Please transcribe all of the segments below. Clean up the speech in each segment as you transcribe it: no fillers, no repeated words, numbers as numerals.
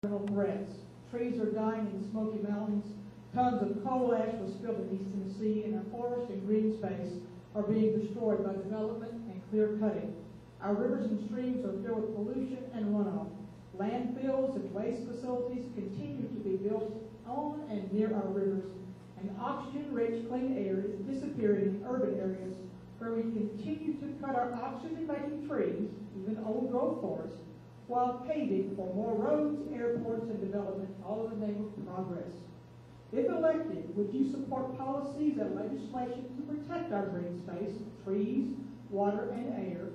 threats. Trees are dying in the Smoky Mountains. Tons of coal ash was spilled in East Tennessee, and our forest and green space are being destroyed by development and clear cutting. Our rivers and streams are filled with pollution and runoff. Landfills and waste facilities continue to be built on and near our rivers, and oxygen-rich clean air is disappearing in urban areas where we continue to cut our oxygen-making trees, even old-growth forests, while paving for more roads, airports, and development, all in the name of progress. If elected, would you support policies and legislation to protect our green space, trees, water, and air,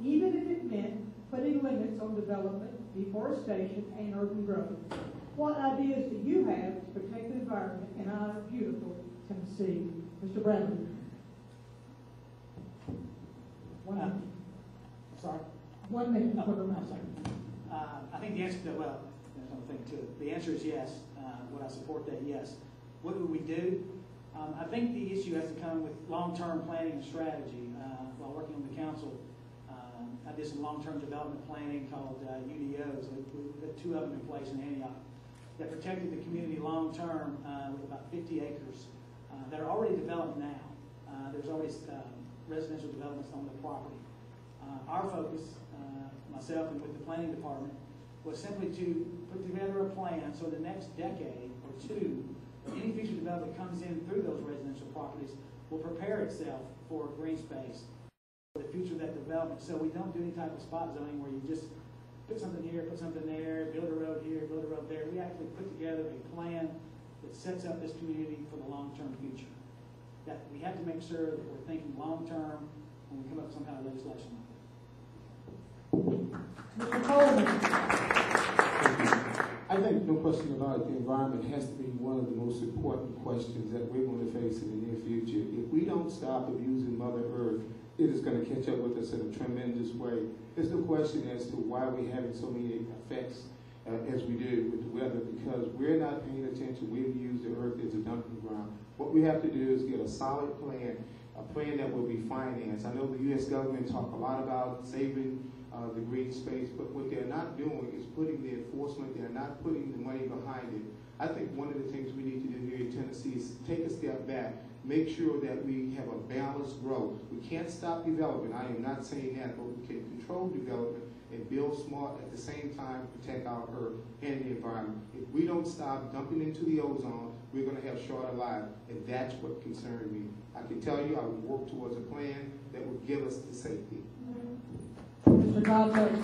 even if it meant putting limits on development, deforestation, and urban growth? What ideas do you have to protect the environment in our beautiful Tennessee? Mr. Bradley. One minute. Sorry? 1 minute. No, I'm sorry. I think the answer to, well, there's no thing to it. The answer is yes. Would I support that? Yes. What would we do? I think the issue has to come with long-term planning and strategy. While working on the council, I did some long-term development planning called UDOs. We've got 2 of them in place in Antioch that protected the community long-term with about 50 acres that are already developed now. There's already residential developments on the property. Our focus, myself and with the planning department, was simply to put together a plan so the next decade or 2, any future development that comes in through those residential properties will prepare itself for green space for the future of that development. So we don't do any type of spot zoning where you just put something here, put something there, build a road here, build a road there. We actually put together a plan that sets up this community for the long-term future. That we have to make sure that we're thinking long-term when we come up with some kind of legislation like that. Mr. Coleman. I think no question about it, the environment has to be one of the most important questions that we're going to face in the near future. If we don't stop abusing Mother Earth, it is going to catch up with us in a tremendous way. There's no question as to why we're having so many effects as we do with the weather, because we're not paying attention. We've used the earth as a dumping ground. What we have to do is get a solid plan, a plan that will be financed. I know the U.S. government talk a lot about saving the green space, but what they're not doing is putting the enforcement, they're not putting the money behind it. I think one of the things we need to do here in Tennessee is take a step back, make sure that we have a balanced growth. We can't stop development, I am not saying that, but we can control development and build smart at the same time protect our earth and the environment. If we don't stop dumping into the ozone, we're going to have shorter lives, and that's what concerns me. I can tell you I will work towards a plan that will give us the safety. Mr. Dodson.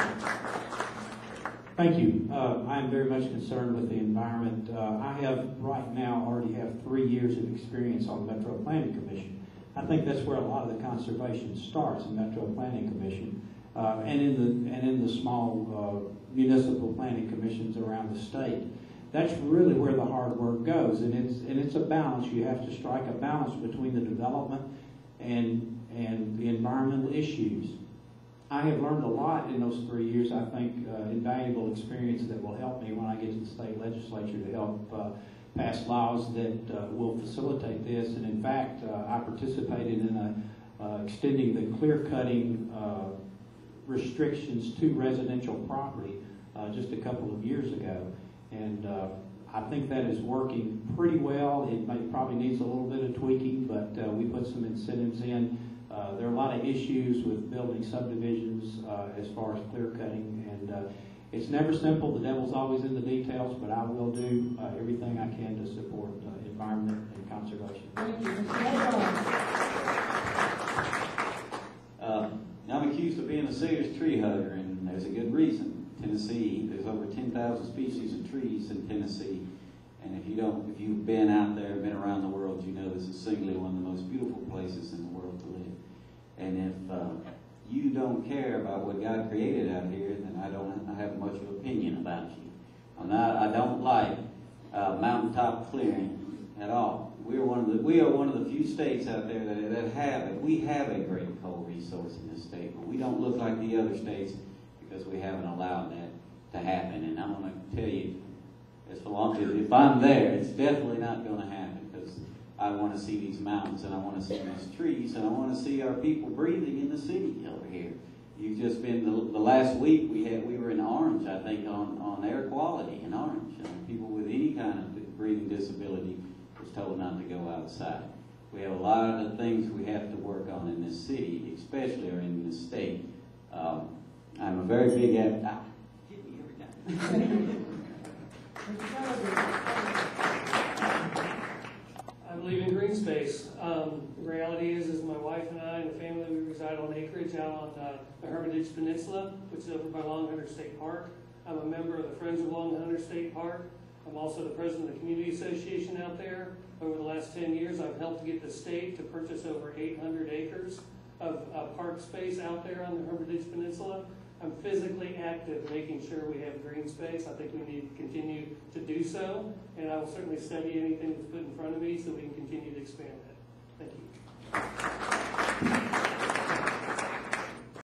Thank you. I am very much concerned with the environment. I have right now already have 3 years of experience on the Metro Planning Commission. I think that's where a lot of the conservation starts, in Metro Planning Commission, and in the small municipal planning commissions around the state. That's really where the hard work goes, and it's a balance. You have to strike a balance between the development and the environmental issues. I have learned a lot in those 3 years, I think, invaluable experience that will help me when I get to the state legislature to help pass laws that will facilitate this. And in fact, I participated in extending the clear-cutting restrictions to residential property just a couple of years ago. And I think that is working pretty well. It probably needs a little bit of tweaking, but we put some incentives in. There are a lot of issues with building subdivisions as far as clear cutting, and it's never simple. The devil's always in the details, but I will do everything I can to support environment and conservation. Thank you. I'm accused of being a serious tree hugger, and there's a good reason. Tennessee, there's over 10,000 species of trees in Tennessee, and if you've been out there, been around the world, you know this is singly one of the most beautiful places in the world to live. And if you don't care about what God created out here, then I have much of an opinion about you. I don't like mountaintop clearing at all. We are one of the few states out there that have it. We have a great coal resource in this state, but we don't look like the other states because we haven't allowed that to happen. And I'm going to tell you, as long as if I'm there, it's definitely not going to happen, because I want to see these mountains, and I want to see these trees, and I want to see our people breathing in the city over here. You've just been the last week we were in Orange, I think, on air quality in Orange. disability was told not to go outside. We have a lot of the things we have to work on in this city, especially or in this state. I'm a very big advocate. Hit me every time. I believe in green space. The reality is my wife and I and the family, we reside on acreage out on the Hermitage Peninsula, which is over by Long Hunter State Park. I'm a member of the Friends of Long Hunter State Park. I'm also the president of the Community Association out there. Over the last 10 years, I've helped to get the state to purchase over 800 acres of park space out there on the Hermitage Peninsula. I'm physically active making sure we have green space. I think we need to continue to do so, and I will certainly study anything that's put in front of me so we can continue to expand that. Thank you.